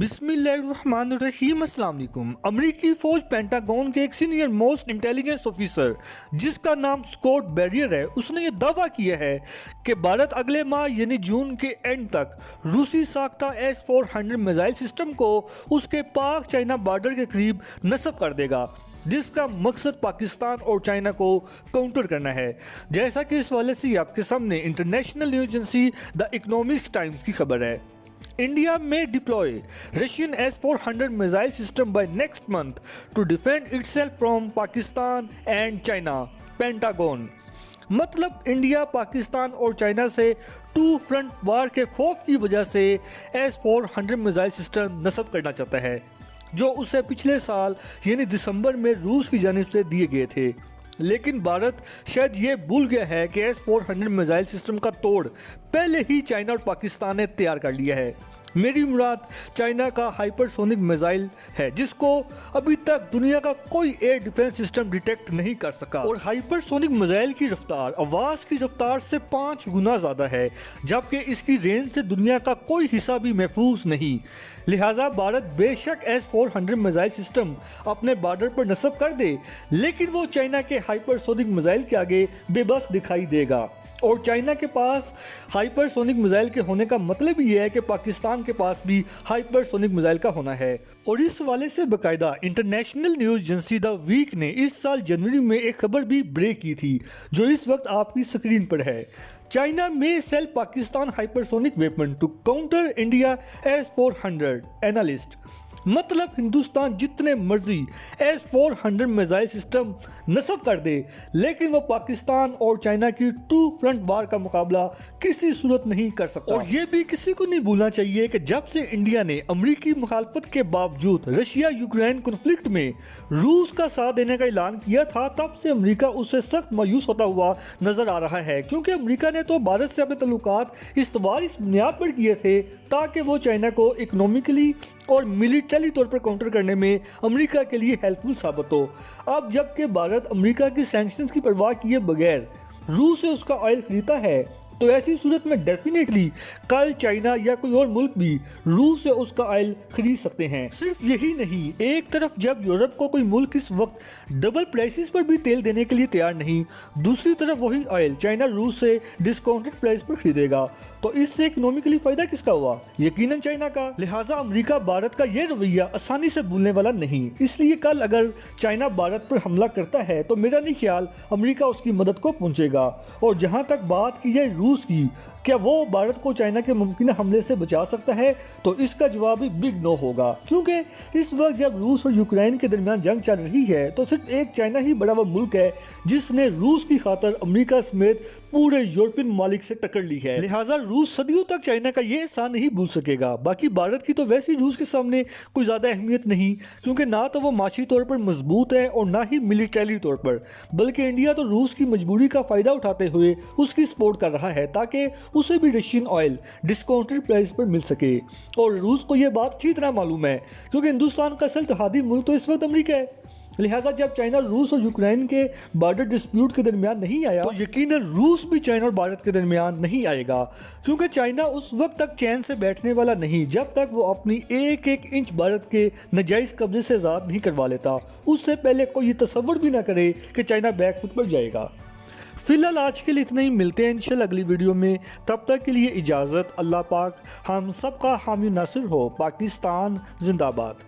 بسم اللہ الرحمن الرحیم۔ السلام علیکم۔ امریکی فوج پینٹاگون کے ایک سینئر موسٹ انٹیلیجنس آفیسر جس کا نام اسکاٹ بیریئر ہے، اس نے یہ دعویٰ کیا ہے کہ بھارت اگلے ماہ یعنی جون کے اینڈ تک روسی ساختہ S-400 میزائل سسٹم کو اس کے پاک چائنا بارڈر کے قریب نصب کر دے گا، جس کا مقصد پاکستان اور چائنا کو کاؤنٹر کرنا ہے۔ جیسا کہ اس حوالے سے آپ کے سامنے انٹرنیشنل نیوز ایجنسی دا اکنامکس ٹائمز کی خبر ہے۔ India may deploy Russian S-400 missile system by next month to defend itself from Pakistan and China. Pentagon مطلب انڈیا پاکستان اور چائنا سے ٹو فرنٹ وار کے خوف کی وجہ سے S-400 میزائل سسٹم نصب کرنا چاہتا ہے، جو اسے پچھلے سال یعنی دسمبر میں روس کی جانب سے دیے گئے تھے۔ لیکن بھارت شاید یہ بھول گیا ہے کہ S-400 میزائل سسٹم کا توڑ پہلے ہی چائنا اور پاکستان نے تیار کر لیا ہے۔ میری مراد چائنا کا ہائپر سونک میزائل ہے، جس کو ابھی تک دنیا کا کوئی ایئر ڈیفنس سسٹم ڈیٹیکٹ نہیں کر سکا، اور ہائپر سونک میزائل کی رفتار آواز کی رفتار سے 5 گنا زیادہ ہے، جبکہ اس کی رینج سے دنیا کا کوئی حصہ بھی محفوظ نہیں۔ لہٰذا بھارت بے شک S-400 میزائل سسٹم اپنے بارڈر پر نصب کر دے، لیکن وہ چائنا کے ہائپر سونک میزائل کے آگے بے بس دکھائی دے گا، اور چائنا کے پاس ہائپر سونک میزائل کے ہونے کا مطلب یہ ہے کہ پاکستان کے پاس بھی ہائپر سونک میزائل کا ہونا ہے۔ اور اس حوالے سے باقاعدہ international news agency the Week نے اس سال جنوری میں ایک خبر بھی بریک کی تھی، جو اس وقت آپ کی سکرین پر ہے۔ China may sell Pakistan hypersonic weapon to counter India S-400 analyst مطلب ہندوستان جتنے مرضی S-400 میزائل سسٹم نصب کر دے، لیکن وہ پاکستان اور چائنا کی ٹو فرنٹ وار کا مقابلہ کسی صورت نہیں کر سکتا۔ اور یہ بھی کسی کو نہیں بھولنا چاہیے کہ جب سے انڈیا نے امریکی مخالفت کے باوجود رشیا یوکرین کنفلکٹ میں روس کا ساتھ دینے کا اعلان کیا تھا، تب سے امریکہ اس سے سخت مایوس ہوتا ہوا نظر آ رہا ہے، کیونکہ امریکہ نے تو بھارت سے اپنے تعلقات استوار اس بنیاد پر کیے تھے تاکہ وہ چائنا کو اکنومیکلی اور ملیٹری طور پر کاؤنٹر کرنے میں امریکہ کے لیے ہیلپ فل ثابت ہو۔ اب جب کہ بھارت امریکہ کی سینکشنز کی پرواہ کیے بغیر روس سے اس کا آئل خریدتا ہے، تو ایسی صورت میں ڈیفینیٹلی کل چائنا یا کوئی اور ملک بھی روس سے اس کا آئل خرید سکتے ہیں۔ صرف یہی نہیں، ایک طرف جب یورپ کو کوئی ملک اس وقت ڈبل پرائسز پر بھی تیل دینے کے لیے تیار نہیں، دوسری طرف وہی آئل چائنا روس سے ڈسکاؤنٹڈ پرائس پر خریدے گا، تو اس سے اکنومیکلی فائدہ کس کا ہوا؟ یقیناً چائنا کا۔ لہٰذا امریکہ بھارت کا یہ رویہ آسانی سے بھولنے والا نہیں، اس لیے کل اگر چائنا بھارت پر حملہ کرتا ہے تو میرا نہیں خیال امریکہ اس کی مدد کو پہنچے گا۔ اور جہاں تک بات کی جائے روس کی، کیا وہ بھارت کو چائنا کے ممکنہ حملے سے بچا سکتا ہے، تو اس کا جواب بھی بگ نو ہوگا، کیونکہ اس وقت جب روس اور یوکرین کے درمیان جنگ چل رہی ہے تو صرف ایک چائنا ہی بڑا وہ ملک ہے جس نے روس کی خاطر امریکہ سمیت پورے یورپین ممالک سے ٹکر لی ہے۔ لہٰذا روس صدیوں تک چائنا کا یہ احسان نہیں بھول سکے گا۔ باقی بھارت کی تو ویسے روس کے سامنے کوئی زیادہ اہمیت نہیں، کیونکہ نہ تو وہ معاشی طور پر مضبوط ہے اور نہ ہی ملیٹری طور پر، بلکہ انڈیا تو روس کی مجبوری کا فائدہ اٹھاتے ہوئے اس کی سپورٹ کر رہا ہے تاکہ اسے بھی رشین آئل ڈسکاؤنٹڈ پرائس پر مل سکے۔ اور روس کو یہ بات اچھی طرح معلوم ہے، کیونکہ ہندوستان کا اصل اتحادی ملک تو اس وقت امریکہ ہے۔ لہٰذا جب چائنا روس اور یوکرین کے بارڈر ڈسپیوٹ کے درمیان نہیں آیا، تو یقیناً روس بھی چائنا اور بھارت کے درمیان نہیں آئے گا، کیونکہ چائنا اس وقت تک چین سے بیٹھنے والا نہیں جب تک وہ اپنی ایک ایک انچ بھارت کے ناجائز قبضے سے آزاد نہیں کروا لیتا۔ اس سے پہلے کوئی یہ تصور بھی نہ کرے کہ چائنا بیک فٹ پر جائے گا۔ فی الحال آج کے لیے اتنا ہی، ملتے ہیں انشاءاللہ اگلی ویڈیو میں، تب تک کے لیے اجازت۔ اللہ پاک ہم سب کا حامی ناصر ہو۔ پاکستان زندہ باد۔